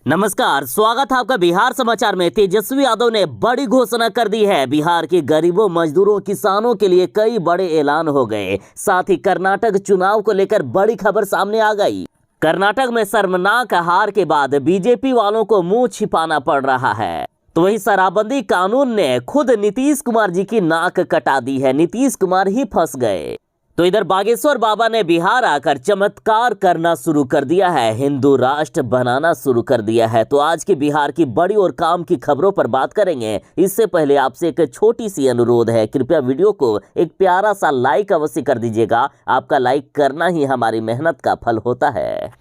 नमस्कार, स्वागत है आपका बिहार समाचार में। तेजस्वी यादव ने बड़ी घोषणा कर दी है। बिहार के गरीबों, मजदूरों, किसानों के लिए कई बड़े ऐलान हो गए। साथ ही कर्नाटक चुनाव को लेकर बड़ी खबर सामने आ गई। कर्नाटक में शर्मनाक हार के बाद बीजेपी वालों को मुंह छिपाना पड़ रहा है। तो वही शराबबंदी कानून ने खुद नीतीश कुमार जी की नाक कटा दी है। नीतीश कुमार ही फंस गए। तो इधर बागेश्वर बाबा ने बिहार आकर चमत्कार करना शुरू कर दिया है, हिंदू राष्ट्र बनाना शुरू कर दिया है। तो आज के बिहार की बड़ी और काम की खबरों पर बात करेंगे। इससे पहले आपसे एक छोटी सी अनुरोध है, कृपया वीडियो को एक प्यारा सा लाइक अवश्य कर दीजिएगा। आपका लाइक करना ही हमारी मेहनत का फल होता है।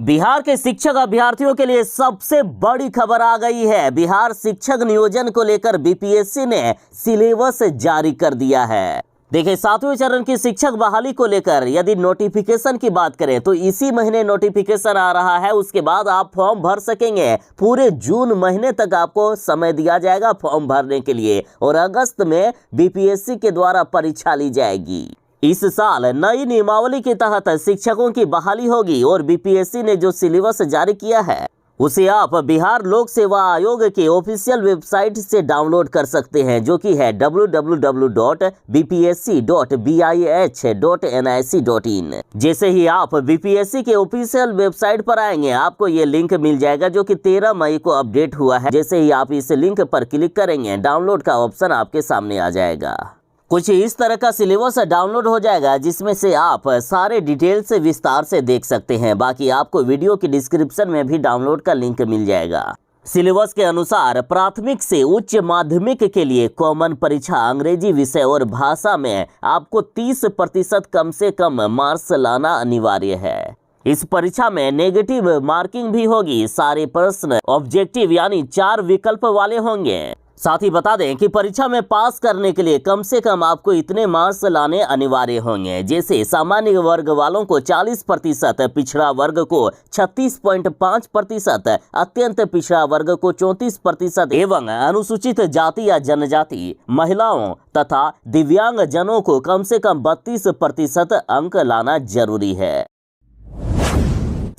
बिहार के शिक्षक अभ्यर्थियों के लिए सबसे बड़ी खबर आ गई है। बिहार शिक्षक नियोजन को लेकर बीपीएससी ने सिलेबस जारी कर दिया है। देखिए, 7वें चरण की शिक्षक बहाली को लेकर यदि नोटिफिकेशन की बात करें तो इसी महीने नोटिफिकेशन आ रहा है। उसके बाद आप फॉर्म भर सकेंगे। पूरे जून महीने तक आपको समय दिया जाएगा फॉर्म भरने के लिए, और अगस्त में बीपीएससी के द्वारा परीक्षा ली जाएगी। इस साल नई नियमावली के तहत शिक्षकों की बहाली होगी, और बीपीएससी ने जो सिलेबस जारी किया है उसे आप बिहार लोक सेवा आयोग के ऑफिशियल वेबसाइट से डाउनलोड कर सकते हैं, जो कि है www.bpsc.bih.nic.in। जैसे ही आप बीपीएससी के ऑफिशियल वेबसाइट पर आएंगे, आपको ये लिंक मिल जाएगा, जो कि 13 मई को अपडेट हुआ है। जैसे ही आप इस लिंक पर क्लिक करेंगे, डाउनलोड का ऑप्शन आपके सामने आ जाएगा। कुछ इस तरह का सिलेबस डाउनलोड हो जाएगा, जिसमें से आप सारे डिटेल से विस्तार से देख सकते हैं। बाकी आपको वीडियो की डिस्क्रिप्शन में भी डाउनलोड का लिंक मिल जाएगा। सिलेबस के अनुसार प्राथमिक से उच्च माध्यमिक के लिए कॉमन परीक्षा अंग्रेजी विषय और भाषा में आपको 30% कम से कम मार्क्स लाना अनिवार्य है। इस परीक्षा में नेगेटिव मार्किंग भी होगी। सारे प्रश्न ऑब्जेक्टिव यानी 4 विकल्प वाले होंगे। साथ ही बता दें कि परीक्षा में पास करने के लिए कम से कम आपको इतने मार्क्स लाने अनिवार्य होंगे। जैसे सामान्य वर्ग वालों को 40%, पिछड़ा वर्ग को 36.5%, अत्यंत पिछड़ा वर्ग को 34% एवं अनुसूचित जाति या जनजाति, महिलाओं तथा दिव्यांग जनों को कम से कम 32% अंक लाना जरूरी है।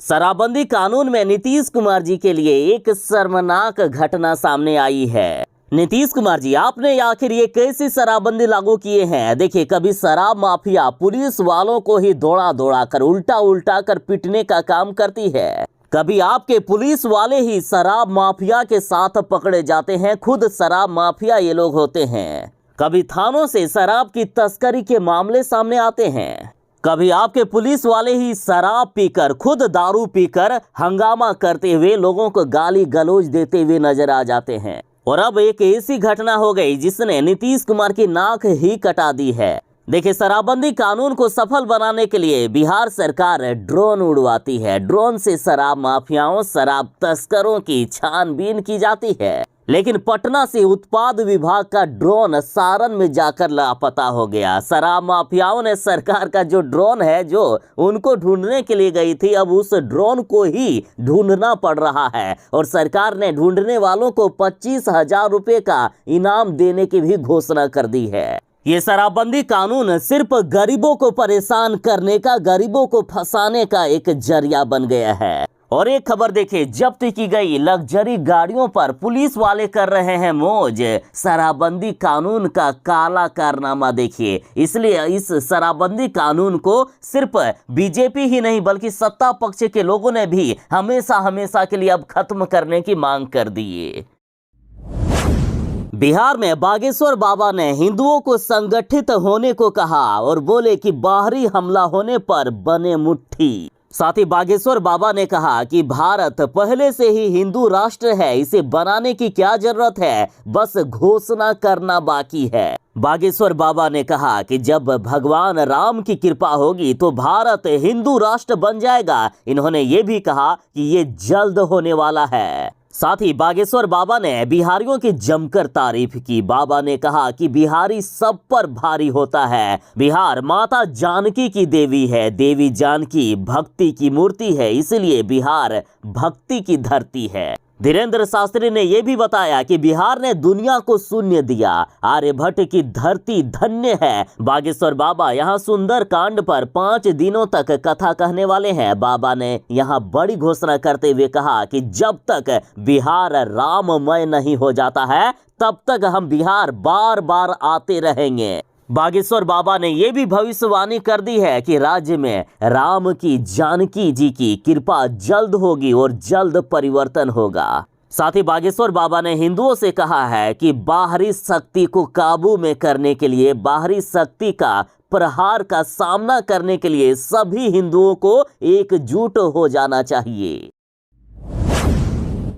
शराबबंदी कानून में नीतीश कुमार जी के लिए एक शर्मनाक घटना सामने आई है। नीतीश कुमार जी, आपने आखिर ये कैसी शराबबंदी लागू किए हैं? देखिए, कभी शराब माफिया पुलिस वालों को ही दौड़ा दौड़ा कर उल्टा कर पीटने का काम करती है। कभी आपके पुलिस वाले ही शराब माफिया के साथ पकड़े जाते हैं। खुद शराब माफिया ये लोग होते हैं। कभी थानों से शराब की तस्करी के मामले सामने आते हैं। कभी आपके पुलिस वाले ही शराब पीकर, खुद दारू पीकर हंगामा करते हुए लोगों को गाली गलौज देते हुए नजर आ जाते हैं। और अब एक ऐसी घटना हो गई जिसने नीतीश कुमार की नाक ही कटा दी है। देखिए, शराबबंदी कानून को सफल बनाने के लिए बिहार सरकार ड्रोन उड़वाती है। ड्रोन से शराब माफियाओं, शराब तस्करों की छानबीन की जाती है। लेकिन पटना से उत्पाद विभाग का ड्रोन सारण में जाकर लापता हो गया। शराब माफियाओं ने सरकार का जो ड्रोन है, जो उनको ढूंढने के लिए गई थी, अब उस ड्रोन को ही ढूंढना पड़ रहा है। और सरकार ने ढूंढने वालों को 25,000 रुपए का इनाम देने की भी घोषणा कर दी है। ये शराबबंदी कानून सिर्फ गरीबों को परेशान करने का, गरीबों को फंसाने का एक जरिया बन गया है। और एक खबर देखिए, जब्त की गई लग्जरी गाड़ियों पर पुलिस वाले कर रहे हैं मौज। शराबबंदी कानून का काला कारनामा देखिए। इसलिए इस शराबबंदी कानून को सिर्फ बीजेपी ही नहीं, बल्कि सत्ता पक्ष के लोगों ने भी हमेशा के लिए अब खत्म करने की मांग कर दी है। बिहार में बागेश्वर बाबा ने हिंदुओं को संगठित होने को कहा और बोले कि बाहरी हमला होने पर बने मुट्ठी। साथ ही बागेश्वर बाबा ने कहा कि भारत पहले से ही हिंदू राष्ट्र है, इसे बनाने की क्या जरूरत है, बस घोषणा करना बाकी है। बागेश्वर बाबा ने कहा कि जब भगवान राम की कृपा होगी तो भारत हिंदू राष्ट्र बन जाएगा। इन्होंने ये भी कहा कि ये जल्द होने वाला है। साथ ही बागेश्वर बाबा ने बिहारियों की जमकर तारीफ की। बाबा ने कहा कि बिहारी सब पर भारी होता है। बिहार माता जानकी की देवी है। देवी जानकी भक्ति की मूर्ति है, इसलिए बिहार भक्ति की धरती है। धीरेन्द्र शास्त्री ने यह भी बताया कि बिहार ने दुनिया को शून्य दिया, आर्यभट्ट की धरती धन्य है। बागेश्वर बाबा यहाँ सुंदर कांड पर 5 दिनों तक कथा कहने वाले हैं। बाबा ने यहाँ बड़ी घोषणा करते हुए कहा कि जब तक बिहार राममय नहीं हो जाता है तब तक हम बिहार बार बार आते रहेंगे। बागेश्वर बाबा ने यह भी भविष्यवाणी कर दी है कि राज्य में राम की, जानकी जी की कृपा जल्द होगी और जल्द परिवर्तन होगा। साथ ही बागेश्वर बाबा ने हिंदुओं से कहा है कि बाहरी शक्ति को काबू में करने के लिए, बाहरी शक्ति का प्रहार का सामना करने के लिए सभी हिंदुओं को एकजुट हो जाना चाहिए।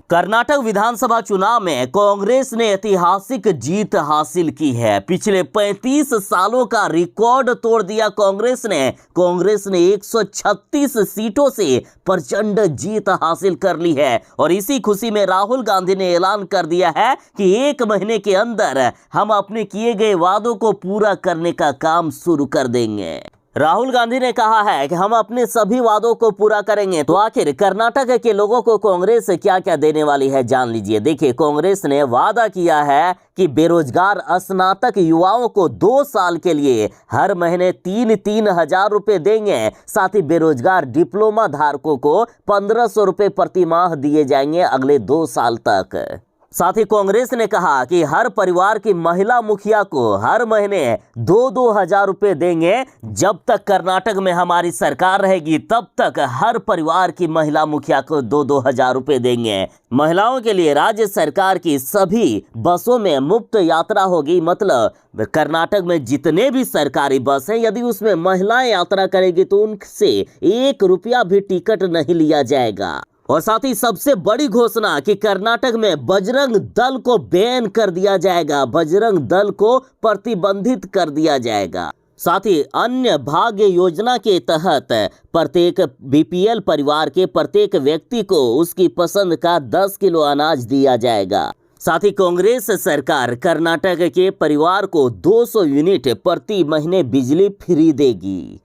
कर्नाटक विधानसभा चुनाव में कांग्रेस ने ऐतिहासिक जीत हासिल की है। पिछले 35 सालों का रिकॉर्ड तोड़ दिया कांग्रेस ने 136 सीटों से प्रचंड जीत हासिल कर ली है। और इसी खुशी में राहुल गांधी ने ऐलान कर दिया है कि 1 महीने के अंदर हम अपने किए गए वादों को पूरा करने का काम शुरू कर देंगे। राहुल गांधी ने कहा है कि हम अपने सभी वादों को पूरा करेंगे। तो आखिर कर्नाटक के लोगों को कांग्रेस क्या क्या देने वाली है, जान लीजिए। देखिए, कांग्रेस ने वादा किया है कि बेरोजगार स्नातक युवाओं को 2 साल के लिए हर महीने 3-3 हजार रुपए देंगे। साथ ही बेरोजगार डिप्लोमा धारकों को 1500 रुपए प्रति माह दिए जाएंगे अगले 2 साल तक। साथ ही कांग्रेस ने कहा कि हर परिवार की महिला मुखिया को हर महीने 2-2 हजार रुपए देंगे। जब तक कर्नाटक में हमारी सरकार रहेगी तब तक हर परिवार की महिला मुखिया को 2-2 हजार रुपए देंगे। महिलाओं के लिए राज्य सरकार की सभी बसों में मुफ्त यात्रा होगी। मतलब कर्नाटक में जितने भी सरकारी बस हैं, यदि उसमें महिलाएं यात्रा करेगी तो उनसे 1 रुपया भी टिकट नहीं लिया जाएगा। और साथ ही सबसे बड़ी घोषणा कि कर्नाटक में बजरंग दल को बैन कर दिया जाएगा, बजरंग दल को प्रतिबंधित कर दिया जाएगा। साथ ही अन्य भाग्य योजना के तहत प्रत्येक बीपीएल परिवार के प्रत्येक व्यक्ति को उसकी पसंद का 10 किलो अनाज दिया जाएगा। साथ ही कांग्रेस सरकार कर्नाटक के परिवार को 200 यूनिट प्रति महीने बिजली फ्री देगी।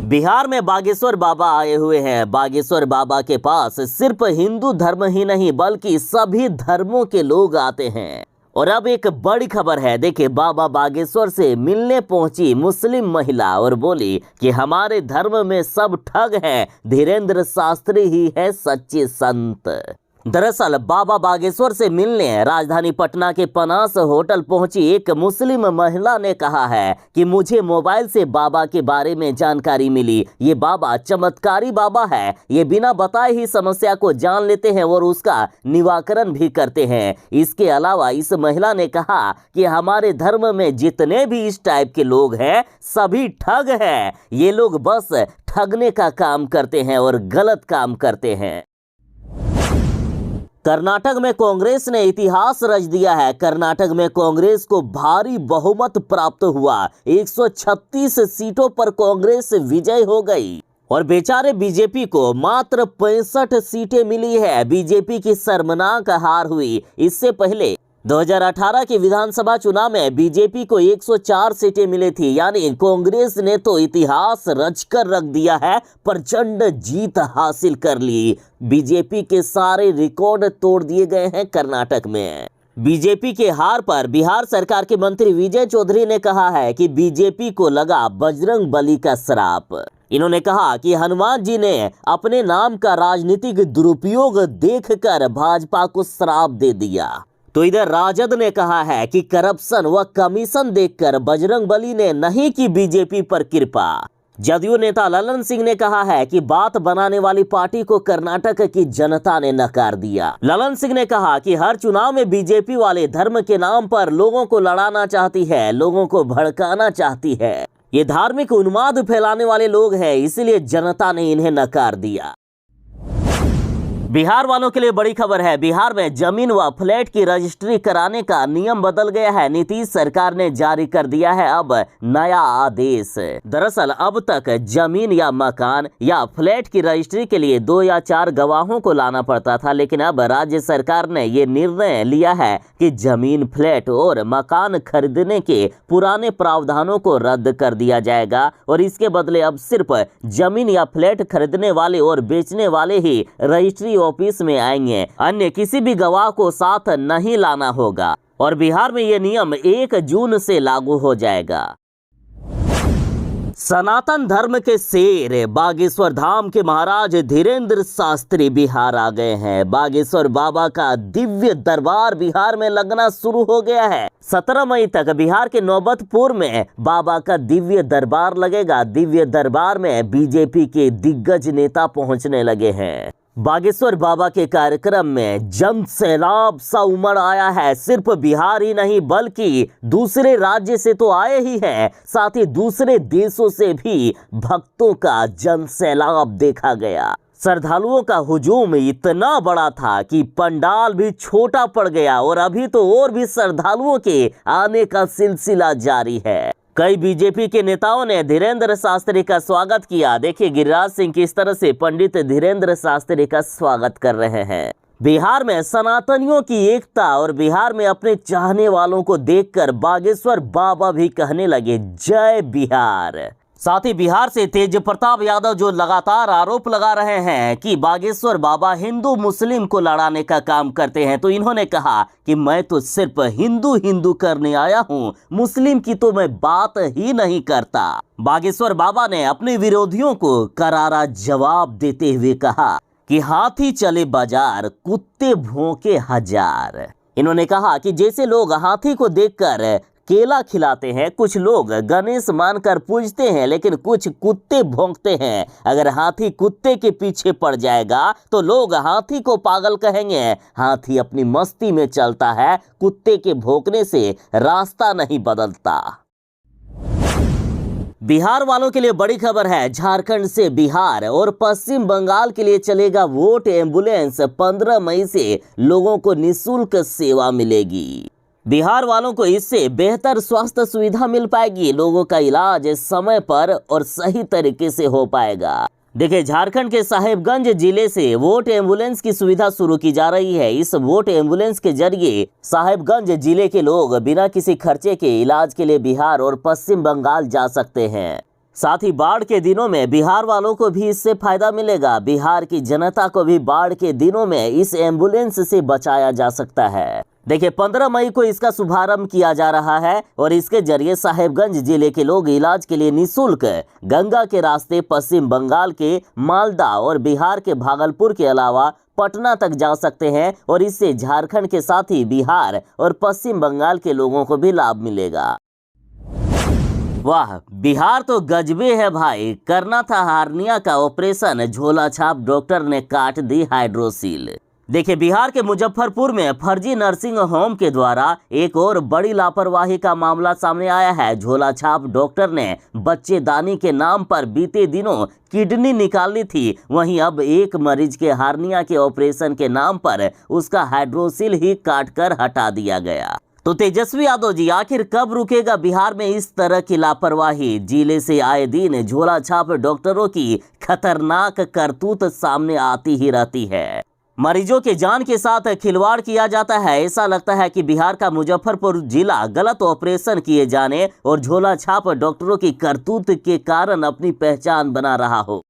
बिहार में बागेश्वर बाबा आए हुए हैं। बागेश्वर बाबा के पास सिर्फ हिंदू धर्म ही नहीं बल्कि सभी धर्मों के लोग आते हैं। और अब एक बड़ी खबर है। देखिए, बाबा बागेश्वर से मिलने पहुंची मुस्लिम महिला और बोली कि हमारे धर्म में सब ठग हैं, धीरेन्द्र शास्त्री ही है सच्चे संत। दरअसल बाबा बागेश्वर से मिलने राजधानी पटना के पनास होटल पहुंची एक मुस्लिम महिला ने कहा है कि मुझे मोबाइल से बाबा के बारे में जानकारी मिली। ये बाबा चमत्कारी बाबा है, ये बिना बताए ही समस्या को जान लेते हैं और उसका निवारण भी करते हैं। इसके अलावा इस महिला ने कहा कि हमारे धर्म में जितने भी इस टाइप के लोग हैं सभी ठग हैं। ये लोग बस ठगने का काम करते हैं और गलत काम करते हैं। कर्नाटक में कांग्रेस ने इतिहास रच दिया है। कर्नाटक में कांग्रेस को भारी बहुमत प्राप्त हुआ। 136 सीटों पर कांग्रेस विजय हो गई और बेचारे बीजेपी को मात्र 65 सीटें मिली है। बीजेपी की शर्मनाक हार हुई। इससे पहले 2018 के विधानसभा चुनाव में बीजेपी को 104 सीटें मिली थी। यानी कांग्रेस ने तो इतिहास रचकर रख दिया है, प्रचंड जीत हासिल कर ली। बीजेपी के सारे रिकॉर्ड तोड़ दिए गए हैं कर्नाटक में। बीजेपी के हार पर बिहार सरकार के मंत्री विजय चौधरी ने कहा है कि बीजेपी को लगा बजरंग बली का श्राप। इन्होंने कहा कि हनुमान जी ने अपने नाम का राजनीतिक दुरुपयोग देखकर भाजपा को श्राप दे दिया। तो इधर राजद ने कहा है कि करप्शन व कमीशन देखकर बजरंग बली ने नहीं की बीजेपी पर कृपा। जदयू नेता ललन सिंह ने कहा है कि बात बनाने वाली पार्टी को कर्नाटक की जनता ने नकार दिया। ललन सिंह ने कहा कि हर चुनाव में बीजेपी वाले धर्म के नाम पर लोगों को लड़ाना चाहती है, लोगों को भड़काना चाहती है। ये धार्मिक उन्माद फैलाने वाले लोग हैं, इसलिए जनता ने इन्हें नकार दिया। बिहार वालों के लिए बड़ी खबर है। बिहार में जमीन व फ्लैट की रजिस्ट्री कराने का नियम बदल गया है। नीतीश सरकार ने जारी कर दिया है अब नया आदेश। दरअसल अब तक जमीन या मकान या फ्लैट की रजिस्ट्री के लिए 2 या 4 गवाहों को लाना पड़ता था, लेकिन अब राज्य सरकार ने ये निर्णय लिया है कि जमीन, फ्लैट और मकान खरीदने के पुराने प्रावधानों को रद्द कर दिया जाएगा और इसके बदले अब सिर्फ जमीन या फ्लैट खरीदने वाले और बेचने वाले ही रजिस्ट्री ही ऑफिस में आएंगे, अन्य किसी भी गवाह को साथ नहीं लाना होगा और बिहार में ये नियम 1 जून से लागू हो जाएगा। सनातन धर्म के शेर बागेश्वर धाम के महाराज धीरेन्द्र शास्त्री बिहार आ गए हैं। बागेश्वर बाबा का दिव्य दरबार बिहार में लगना शुरू हो गया है। 17 मई तक बिहार के नौबतपुर में बाबा का दिव्य दरबार लगेगा। दिव्य दरबार में बीजेपी के दिग्गज नेता पहुंचने लगे हैं। बागेश्वर बाबा के कार्यक्रम में जन सैलाब सा उमड़ आया है। सिर्फ बिहार ही नहीं बल्कि दूसरे राज्य से तो आए ही हैं, साथ ही दूसरे देशों से भी भक्तों का जन सैलाब देखा गया। श्रद्धालुओं का हुजूम इतना बड़ा था कि पंडाल भी छोटा पड़ गया और अभी तो और भी श्रद्धालुओं के आने का सिलसिला जारी है। कई बीजेपी के नेताओं ने धीरेन्द्र शास्त्री का स्वागत किया। देखिए गिरिराज सिंह किस तरह से पंडित धीरेन्द्र शास्त्री का स्वागत कर रहे हैं। बिहार में सनातनियों की एकता और बिहार में अपने चाहने वालों को देखकर बागेश्वर बाबा भी कहने लगे जय बिहार। साथ ही बिहार से तेज प्रताप यादव जो लगातार आरोप लगा रहे हैं कि बागेश्वर बाबा हिंदू मुस्लिम को लड़ाने का काम करते हैं, तो इन्होंने कहा कि मैं तो सिर्फ हिंदू करने आया हूं, मुस्लिम की तो मैं बात ही नहीं करता। बागेश्वर बाबा ने अपने विरोधियों को करारा जवाब देते हुए कहा कि हाथी चले बाजार, कुत्ते भौंके हजार। इन्होंने कहा कि जैसे लोग हाथी को देखकर केला खिलाते हैं, कुछ लोग गणेश मानकर पूजते हैं, लेकिन कुछ कुत्ते भौंकते हैं। अगर हाथी कुत्ते के पीछे पड़ जाएगा तो लोग हाथी को पागल कहेंगे। हाथी अपनी मस्ती में चलता है, कुत्ते के भौंकने से रास्ता नहीं बदलता। बिहार वालों के लिए बड़ी खबर है। झारखंड से बिहार और पश्चिम बंगाल के लिए चलेगा वोट एम्बुलेंस। 15 मई से लोगों को निःशुल्क सेवा मिलेगी। बिहार वालों को इससे बेहतर स्वास्थ्य सुविधा मिल पाएगी। लोगों का इलाज समय पर और सही तरीके से हो पाएगा। देखिए झारखंड के साहेबगंज जिले से वोट एम्बुलेंस की सुविधा शुरू की जा रही है। इस वोट एम्बुलेंस के जरिए साहेबगंज जिले के लोग बिना किसी खर्चे के इलाज के लिए बिहार और पश्चिम बंगाल जा सकते हैं। साथ ही बाढ़ के दिनों में बिहार वालों को भी इससे फायदा मिलेगा। बिहार की जनता को भी बाढ़ के दिनों में इस एम्बुलेंस से बचाया जा सकता है। देखिए 15 मई को इसका शुभारंभ किया जा रहा है और इसके जरिए साहेबगंज जिले के लोग इलाज के लिए निःशुल्क गंगा के रास्ते पश्चिम बंगाल के मालदा और बिहार के भागलपुर के अलावा पटना तक जा सकते हैं और इससे झारखंड के साथ ही बिहार और पश्चिम बंगाल के लोगों को भी लाभ मिलेगा। वाह, बिहार तो गजबे है भाई। करना था हार्निया का ऑपरेशन, झोला छाप डॉक्टर ने काट दी हाइड्रोसील। देखिए बिहार के मुजफ्फरपुर में फर्जी नर्सिंग होम के द्वारा एक और बड़ी लापरवाही का मामला सामने आया है। झोला छाप डॉक्टर ने बच्चेदानी के नाम पर बीते दिनों किडनी निकाली थी, वहीं अब एक मरीज के हार्निया के ऑपरेशन के नाम पर उसका हाइड्रोसील ही काटकर हटा दिया गया। तो तेजस्वी यादव जी, आखिर कब रुकेगा बिहार में इस तरह की लापरवाही? जिले से आए दिन झोला छाप डॉक्टरों की खतरनाक करतूत सामने आती ही रहती है। मरीजों के जान के साथ खिलवाड़ किया जाता है। ऐसा लगता है कि बिहार का मुजफ्फरपुर जिला गलत ऑपरेशन किए जाने और झोला छाप डॉक्टरों की करतूत के कारण अपनी पहचान बना रहा हो।